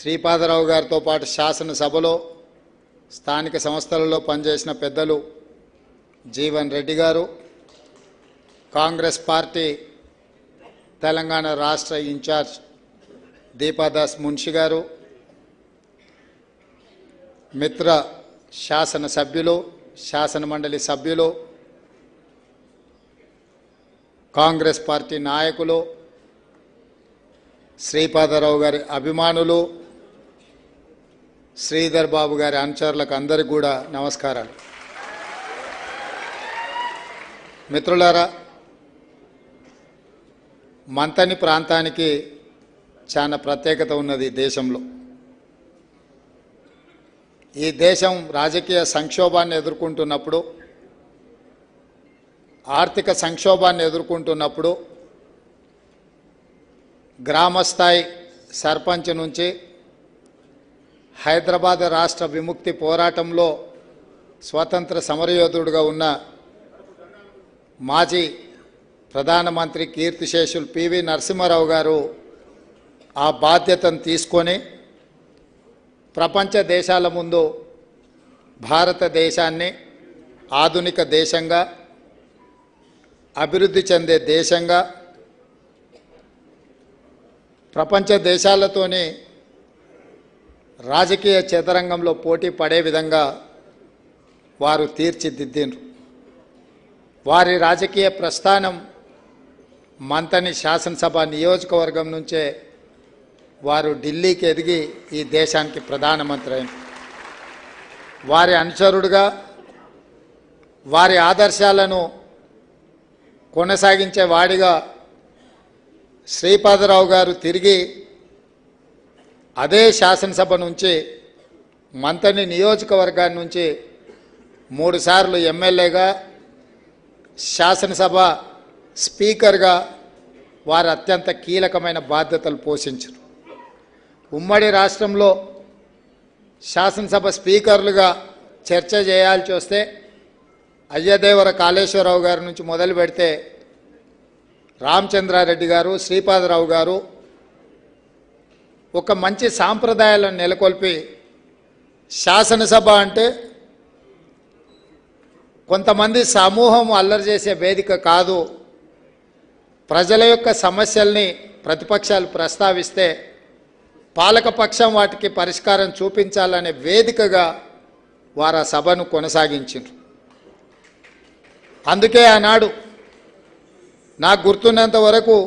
శ్రీపాదరావు గారితో పాటు శాసనసభలో స్థానిక సంస్థలలో పనిచేసిన పెద్దలు జీవన్ రెడ్డి గారు, కాంగ్రెస్ పార్టీ తెలంగాణ రాష్ట్ర ఇన్ఛార్జ్ దీపాదాస్ మున్షి గారు, మిత్ర శాసన సభ్యులు, శాసన మండలి సభ్యులు, కాంగ్రెస్ పార్టీ నాయకులు, శ్రీపాదరావు గారి అభిమానులు, శ్రీధర్ బాబు గారి అనుచరులకు అందరికీ కూడా నమస్కారాలు. మిత్రులారా, మంతని ప్రాంతానికి చాలా ప్రత్యేకత ఉన్నది దేశంలో. ఈ దేశం రాజకీయ సంక్షోభాన్ని ఎదుర్కొంటున్నప్పుడు, ఆర్థిక సంక్షోభాన్ని ఎదుర్కొంటున్నప్పుడు గ్రామస్థాయి సర్పంచ్ నుంచి హైదరాబాద్ రాష్ట్ర విముక్తి పోరాటంలో స్వతంత్ర సమరయోధుడుగా ఉన్న మాజీ ప్రధానమంత్రి కీర్తిశేషులు పివి నరసింహారావు గారు ఆ బాధ్యతను తీసుకొని ప్రపంచ దేశాల ముందు భారతదేశాన్ని ఆధునిక దేశంగా, అభివృద్ధి చెందే దేశంగా, ప్రపంచ దేశాలతోని రాజకీయ చదరంగంలో పోటీ పడే విధంగా వారు తీర్చిదిద్దిండ్రు. వారి రాజకీయ ప్రస్థానం మంతని శాసనసభ నియోజకవర్గం నుంచే వారు ఢిల్లీకి ఎదిగి ఈ దేశానికి ప్రధానమంత్రి అయిన వారి అనుచరుడుగా, వారి ఆదర్శాలను కొనసాగించే వాడిగా శ్రీపాదరావు గారు తిరిగి అదే శాసనసభ నుంచి, మంతని నియోజకవర్గాన్ని నుంచి 3 సార్లు ఎమ్మెల్యేగా, శాసనసభ స్పీకర్గా వారు అత్యంత కీలకమైన బాధ్యతలు పోషించారు. ఉమ్మడి రాష్ట్రంలో శాసనసభ స్పీకర్లుగా చర్చ చేయాల్సి వస్తే అయ్యదేవర కాళేశ్వరరావు గారి నుంచి మొదలు పెడితే రామచంద్రారెడ్డి గారు, శ్రీపాదరావు గారు ఒక మంచి సాంప్రదాయాలను నెలకొల్పి, శాసనసభ అంటే కొంతమంది సమూహం అల్లరి చేసే వేదిక కాదు, ప్రజల యొక్క సమస్యల్ని ప్రతిపక్షాలు ప్రస్తావిస్తే పాలకపక్షం వాటికి పరిష్కారం చూపించాలనే వేదికగా వారు ఆ సభను కొనసాగించారు. అందుకే ఆనాడు నాకు గుర్తున్నంత వరకు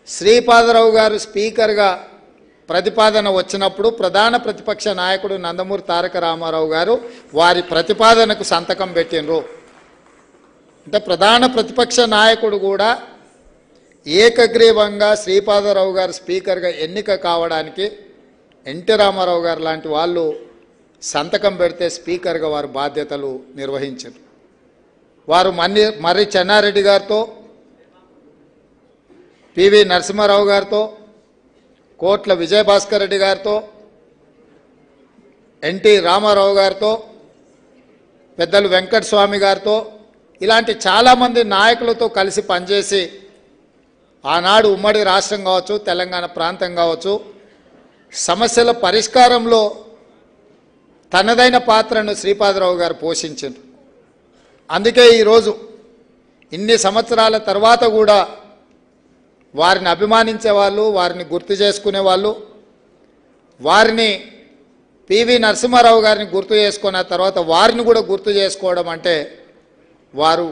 శ్రీపాదరావు గారు స్పీకర్గా ప్రతిపాదన వచ్చినప్పుడు ప్రధాన ప్రతిపక్ష నాయకుడు నందమూరి తారక రామారావు గారు వారి ప్రతిపాదనకు సంతకం పెట్టినరు. అంటే ప్రధాన ప్రతిపక్ష నాయకుడు కూడా ఏకగ్రీవంగా శ్రీపాదరావు గారు స్పీకర్గా ఎన్నిక కావడానికి ఎన్టీ రామారావు గారు లాంటి వాళ్ళు సంతకం పెడితే స్పీకర్గా వారు బాధ్యతలు నిర్వహించారు. వారు మర్రి చెన్నారెడ్డి గారితో, పివి నరసింహారావు గారితో, కోట్ల విజయభాస్కర్ రెడ్డి గారితో, ఎన్టీ రామారావు గారితో, పెద్దలు వెంకటస్వామి గారితో, ఇలాంటి చాలామంది నాయకులతో కలిసి పనిచేసి ఆనాడు ఉమ్మడి రాష్ట్రం కావచ్చు, తెలంగాణ ప్రాంతం కావచ్చు, సమస్యల పరిష్కారంలో తనదైన పాత్రను శ్రీపాదరావు గారు పోషించారు. అందుకే ఈరోజు ఇన్ని సంవత్సరాల తర్వాత కూడా వారిని అభిమానించే వాళ్ళు, వారిని గుర్తు చేసుకునే వాళ్ళు, వారిని పివి నరసింహారావు గారిని గుర్తు చేసుకున్న తర్వాత వారిని కూడా గుర్తు చేసుకోవడం అంటే వారు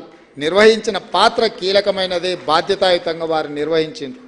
నిర్వహించిన పాత్ర కీలకమైనది, బాధ్యతాయుతంగా వారు నిర్వహించారు.